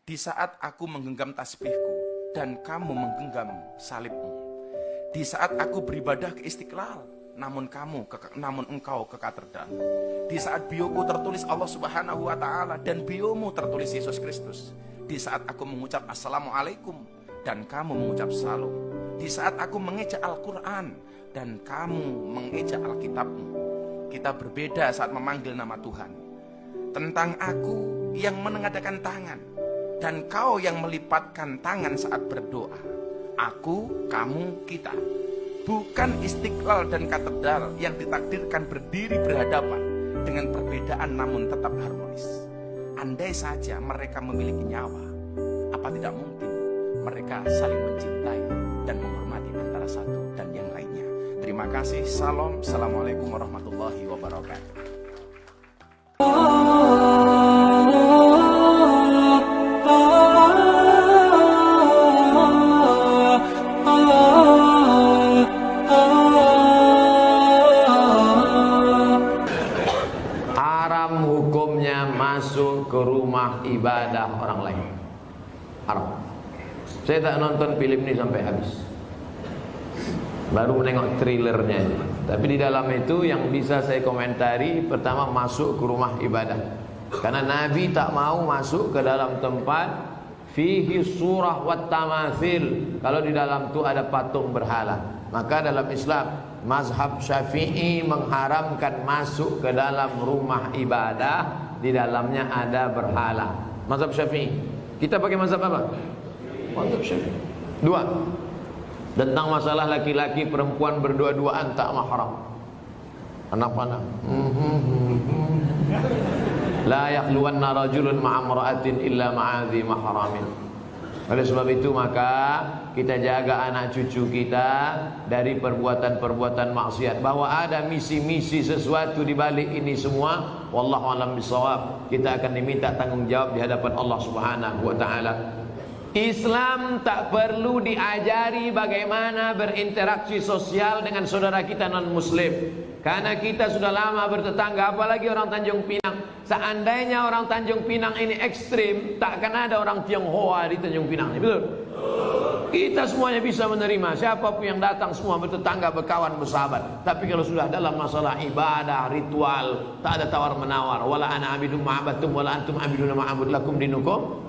Di saat aku menggenggam tasbihku dan kamu menggenggam salibmu. Di saat aku beribadah ke Istiqlal, namun engkau ke katedral. Di saat bioku tertulis Allah Subhanahu wa Ta'ala dan biomu tertulis Yesus Kristus. Di saat aku mengucap Assalamualaikum dan kamu mengucap Salam. Di saat aku mengejak Al-Quran dan kamu mengejak Alkitabmu. Kita berbeda saat memanggil nama Tuhan. Tentang aku yang menengadakan tangan dan kau yang melipatkan tangan saat berdoa. Aku, kamu, kita. Bukan Istiqlal dan katedral yang ditakdirkan berdiri berhadapan dengan perbedaan namun tetap harmonis. Andai saja mereka memiliki nyawa, apa tidak mungkin mereka saling mencintai dan menghormati antara satu dan yang lainnya. Terima kasih. Salam. Assalamualaikum warahmatullahi wabarakatuh. Haram hukumnya masuk ke rumah ibadah orang lain. Haram. Saya tak nonton film ini sampai habis, baru menengok trailernya. Tapi di dalam itu yang bisa saya komentari, pertama masuk ke rumah ibadah. Karena Nabi tak mau masuk ke dalam tempat fihi surah wat tamathil, kalau di dalam itu ada patung berhala. Maka dalam Islam mazhab Syafi'i mengharamkan masuk ke dalam rumah ibadah di dalamnya ada berhala. Mazhab Syafi'i. Kita pakai mazhab apa? Mazhab Syafi'i. Dua, tentang masalah laki-laki perempuan berdua-duaan tak mahram. Anak-anak. La yakhluwanna rajulun ma'amra'atin illa ma'adhi mahramin. Oleh sebab itu maka kita jaga anak cucu kita dari perbuatan-perbuatan maksiat. Bahwa ada misi-misi sesuatu di balik ini semua, wallahu a'lam bishawab. Kita akan diminta tanggung jawab di hadapan Allah Subhanahu wa taala. Islam tak perlu diajari bagaimana berinteraksi sosial dengan saudara kita non muslim. Karena kita sudah lama bertetangga, apalagi orang Tanjung Pinang. Seandainya orang Tanjung Pinang ini ekstrim, tak akan ada orang Tionghoa di Tanjung Pinang, betul? Kita semuanya bisa menerima, siapapun yang datang semua bertetangga, berkawan, bersahabat. Tapi kalau sudah dalam masalah ibadah, ritual, tak ada tawar menawar. Wala ana abidum ma'abatum wala antum abiduna ma'abud lakum dinukum.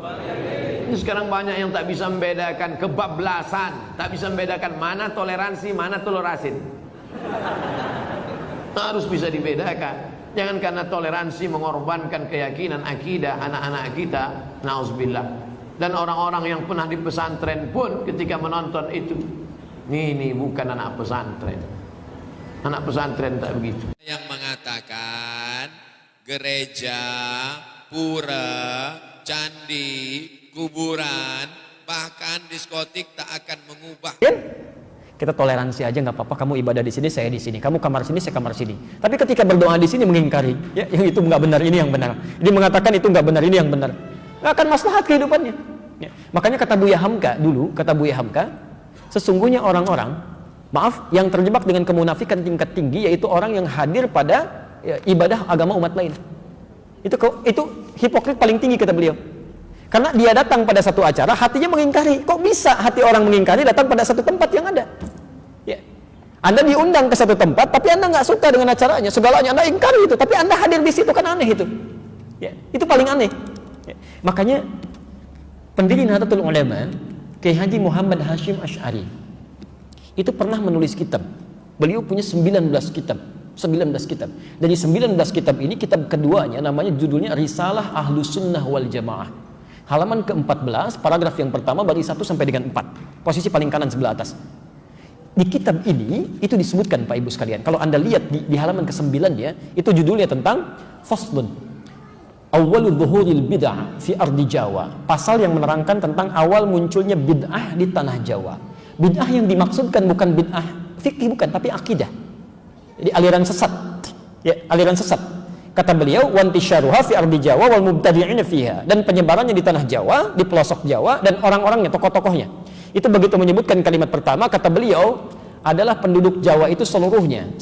Ini sekarang banyak yang tak bisa membedakan kebablasan, tak bisa membedakan mana toleransi, mana tolerasin. Harus bisa dibedakan. Jangan karena toleransi mengorbankan keyakinan akidah anak-anak kita. Nauzubillah. Dan orang-orang yang pernah di pesantren pun ketika menonton itu, ini bukan anak pesantren. Anak pesantren tak begitu. Yang mengatakan gereja, pura, candi, kuburan, bahkan diskotik tak akan mengubah. Kita toleransi aja, nggak apa-apa. Kamu ibadah di sini, saya di sini. Kamu kamar sini, saya kamar sini. Tapi ketika berdoa di sini mengingkari, ya, yang itu nggak benar, ini yang benar. Ini mengatakan itu nggak benar, ini yang benar. Nggak akan maslahat kehidupannya. Ya. Makanya kata Buya Hamka dulu, kata Buya Hamka, sesungguhnya orang-orang, maaf, yang terjebak dengan kemunafikan tingkat tinggi, yaitu orang yang hadir pada ibadah agama umat lain. Itu hipokrit paling tinggi kata beliau. Karena dia datang pada satu acara, hatinya mengingkari. Kok bisa hati orang mengingkari datang pada satu tempat yang ada? Ya. Anda diundang ke satu tempat, tapi Anda nggak suka dengan acaranya, segalanya Anda ingkari itu. Tapi Anda hadir di situ, kan aneh itu. Ya. Itu paling aneh. Ya. Makanya pendiri Nahdlatul Ulama, Kiai Haji Muhammad Hashim Asy'ari, itu pernah menulis kitab. Beliau punya 19 kitab. 19 kitab. Dari 19 kitab ini, kitab keduanya namanya judulnya Risalah Ahlus Sunnah wal Jamaah. Halaman ke-14, paragraf yang pertama bagi 1 sampai dengan 4. Posisi paling kanan sebelah atas. Di kitab ini, itu disebutkan Pak Ibu sekalian. Kalau Anda lihat di halaman ke-9 ya, itu judulnya tentang Faslun. Awwalu dhuhuril bid'ah fi ardi Jawa. Pasal yang menerangkan tentang awal munculnya bid'ah di tanah Jawa. Bid'ah yang dimaksudkan bukan bid'ah fikih, bukan, tapi akidah. Jadi aliran sesat. Ya, aliran sesat. Kata beliau, wantisyaruha fi ardi Jawa wal mubtadi'ina fiha, dan penyebarannya di tanah Jawa, di pelosok Jawa, dan orang-orangnya, tokoh-tokohnya. Itu begitu menyebutkan kalimat pertama, kata beliau, adalah penduduk Jawa itu seluruhnya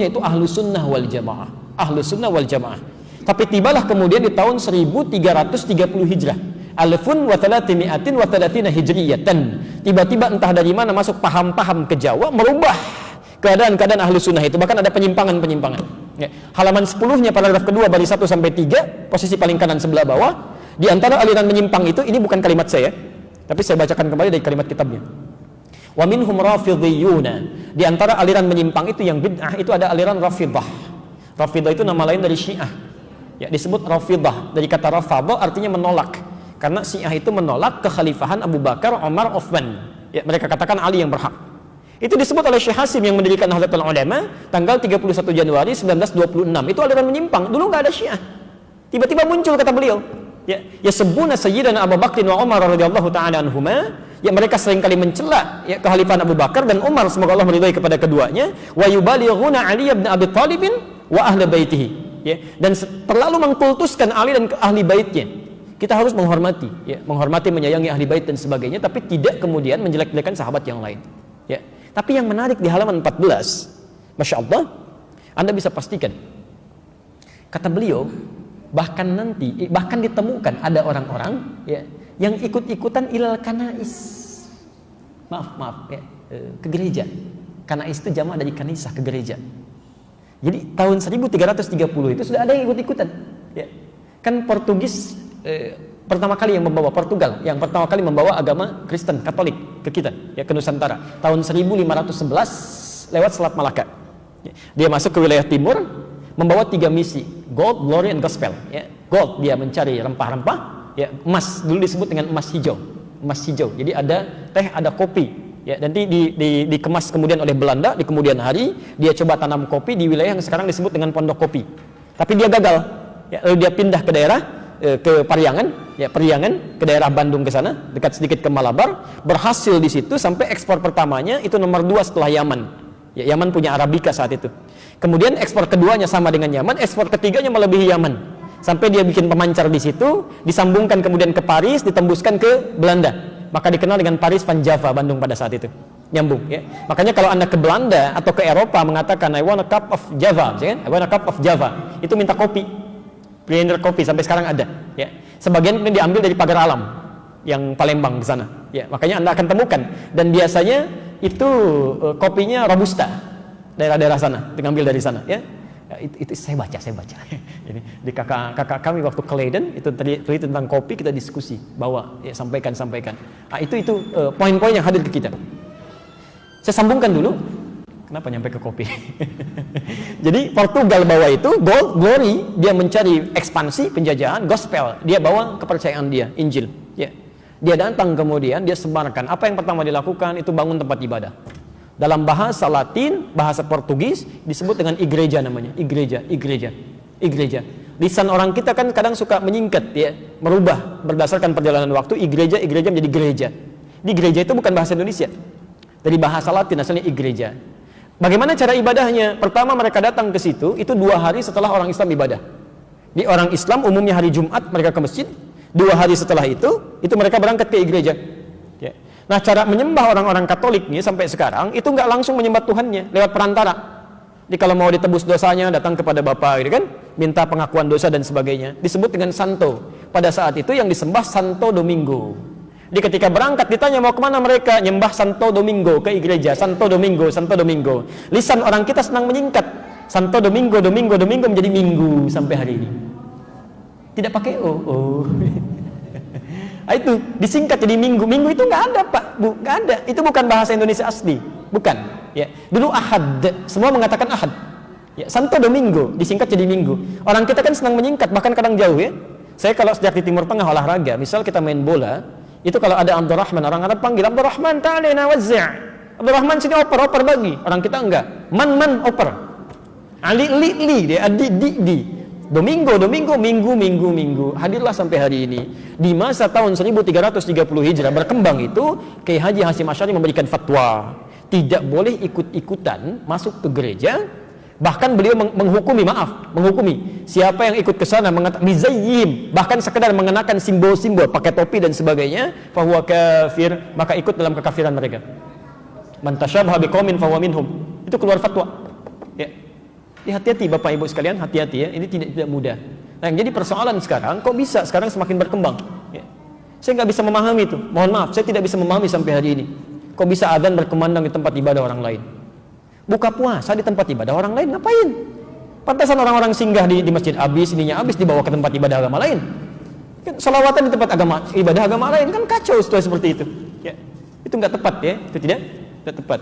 itu Ahlus Sunnah wal Jamaah. Ahlus Sunnah wal Jamaah. Tapi tibalah kemudian di tahun 1330 Hijrah, alfun wa thalathimi'atin wa thalathina hijriyatan. Tiba-tiba entah dari mana masuk paham-paham ke Jawa, merubah keadaan-keadaan ahlu sunnah itu. Bahkan ada penyimpangan-penyimpangan. Ya. Halaman 10-nya paragraf kedua baris 1 sampai 3, posisi paling kanan sebelah bawah. Di antara aliran menyimpang itu, ini bukan kalimat saya, tapi saya bacakan kembali dari kalimat kitabnya. Wa minhum rafidhiyuna. Di antara aliran menyimpang itu yang bid'ah itu ada aliran Rafidah. Rafidah itu nama lain dari Syiah. Ya, disebut Rafidah dari kata rafadha artinya menolak. Karena Syiah itu menolak kekhalifahan Abu Bakar, Umar, Uthman. Ya, mereka katakan Ali yang berhak. Itu disebut oleh Syekh Hasim yang mendirikan Nahdlatul Ulama tanggal 31 Januari 1926. Itu aliran menyimpang. Dulu nggak ada Syiah. Tiba-tiba muncul kata beliau. Ya sebuna sayyidana Abu Bakr wa Umar radhiyallahu taala anhuma, ya mereka seringkali mencela ya kekhalifahan Abu Bakar dan Umar, semoga Allah meridhai kepada keduanya, wa yubalighuna Ali bin Abi Thalib wa ahli baitihi, ya, dan terlalu mengkultuskan Ali dan ahli baitnya. Kita harus menghormati, ya, menghormati, menyayangi ahli bait dan sebagainya, tapi tidak kemudian menjelek-jelekan sahabat yang lain, ya. Tapi yang menarik di halaman 14, Masya Allah, Anda bisa pastikan kata beliau, bahkan ditemukan ada orang-orang ya yang ikut-ikutan ilal kanais, maaf ya, ke gereja. Kanais itu jamak dari kanisah, ke gereja. Jadi tahun 1330 itu sudah ada yang ikut-ikutan ya. Kan Portugis pertama kali yang membawa, Portugal yang pertama kali membawa agama Kristen Katolik ke kita ya, ke Nusantara tahun 1511 lewat Selat Malaka ya. Dia masuk ke wilayah timur membawa 3 misi, gold, glory, and gospel. Ya. Gold, dia mencari rempah-rempah. Ya. Emas, dulu disebut dengan emas hijau. Emas hijau. Jadi ada teh, ada kopi. Ya. Nanti dikemas kemudian oleh Belanda di kemudian hari. Dia coba tanam kopi di wilayah yang sekarang disebut dengan Pondok Kopi. Tapi dia gagal. Ya. Lalu dia pindah ke daerah ke Pariangan, ya Periangan, ke daerah Bandung ke sana, dekat sedikit ke Malabar. Berhasil di situ sampai ekspor pertamanya itu nomor 2 setelah Yaman. Ya, Yaman punya Arabica saat itu. Kemudian ekspor keduanya sama dengan Yaman, ekspor ketiganya melebihi Yaman. Sampai dia bikin pemancar di situ, disambungkan kemudian ke Paris, ditembuskan ke Belanda. Maka dikenal dengan Paris Van Java, Bandung pada saat itu. Nyambung ya. Makanya kalau Anda ke Belanda atau ke Eropa mengatakan I want a cup of Java, kan? I want a cup of Java. Itu minta kopi. Blender kopi sampai sekarang ada, ya. Sebagian kemudian diambil dari Pagar Alam yang Palembang di sana. Ya, makanya Anda akan temukan dan biasanya itu kopinya Robusta. Daerah-daerah sana, diambil dari sana, ya. Itu saya baca. Ini di kakak kami waktu ke Leiden itu tadi tentang kopi kita diskusi, bawa, ya, sampaikan. Nah, itu poin-poin yang hadir ke kita. Saya sambungkan dulu. Kenapa nyampe ke kopi? Jadi Portugal bawa itu gold, glory, dia mencari ekspansi penjajahan, gospel, dia bawa kepercayaan dia, Injil, ya. Dia datang kemudian dia sebarkan. Apa yang pertama dilakukan itu bangun tempat ibadah. Dalam bahasa Latin, bahasa Portugis disebut dengan igreja namanya, igreja. Lisan orang kita kan kadang suka menyingkat ya, merubah berdasarkan perjalanan waktu, igreja menjadi gereja. Di gereja itu bukan bahasa Indonesia. Dari bahasa Latin asalnya igreja. Bagaimana cara ibadahnya? Pertama mereka datang ke situ, itu 2 hari setelah orang Islam ibadah. Di orang Islam umumnya hari Jumat mereka ke masjid, 2 hari setelah itu mereka berangkat ke igreja. Ya. Nah, cara menyembah orang-orang Katolik nih sampai sekarang itu nggak langsung menyembah Tuhannya lewat perantara. Jadi kalau mau ditebus dosanya datang kepada Bapa, gitu kan, minta pengakuan dosa dan sebagainya. Disebut dengan Santo. Pada saat itu yang disembah Santo Domingo. Jadi ketika berangkat ditanya mau kemana mereka, nyembah Santo Domingo ke gereja. Santo Domingo. Lisan orang kita senang menyingkat. Santo Domingo menjadi Minggu sampai hari ini. Tidak pakai o. Itu disingkat jadi Minggu. Minggu itu nggak ada, Pak, Bu, nggak ada. Itu bukan bahasa Indonesia asli, bukan. Ya, dulu Ahad, semua mengatakan Ahad. Ya, Santo Domingo disingkat jadi Minggu. Orang kita kan senang menyingkat, bahkan kadang jauh ya. Saya kalau sejak di Timur Tengah olahraga, misal kita main bola, itu kalau ada Abdurrahman, orang Arab panggil Abdurrahman, ta'alina wazzi'. Abdurrahman sini oper bagi. Orang kita enggak. Man oper. Ali li dia di. Domingo, minggu. Hadirlah sampai hari ini. Di masa tahun 1330 Hijrah berkembang itu, Kiai Haji Hasyim Asy'ari memberikan fatwa, tidak boleh ikut-ikutan masuk ke gereja. Bahkan beliau menghukumi siapa yang ikut ke sana mizayyim, bahkan sekedar mengenakan simbol-simbol, pakai topi dan sebagainya, fahuwa kafir, maka ikut dalam kekafiran mereka. Man tasyabbaha biqaumin fahuwa minhum. Itu keluar fatwa. Ya. Hati-hati Bapak Ibu sekalian, hati-hati ya, ini tidak mudah. Nah, yang jadi persoalan sekarang, kok bisa sekarang semakin berkembang? Ya. Saya nggak bisa memahami itu. Mohon maaf, saya tidak bisa memahami sampai hari ini. Kok bisa adzan berkumandang di tempat ibadah orang lain? Buka puasa di tempat ibadah orang lain, ngapain? Pantasan orang-orang singgah di masjid habis, ininya habis, dibawa ke tempat ibadah agama lain. Kan selawatan di tempat ibadah agama lain, kan kacau situasi seperti itu. Ya, itu nggak tepat ya, itu tidak tepat.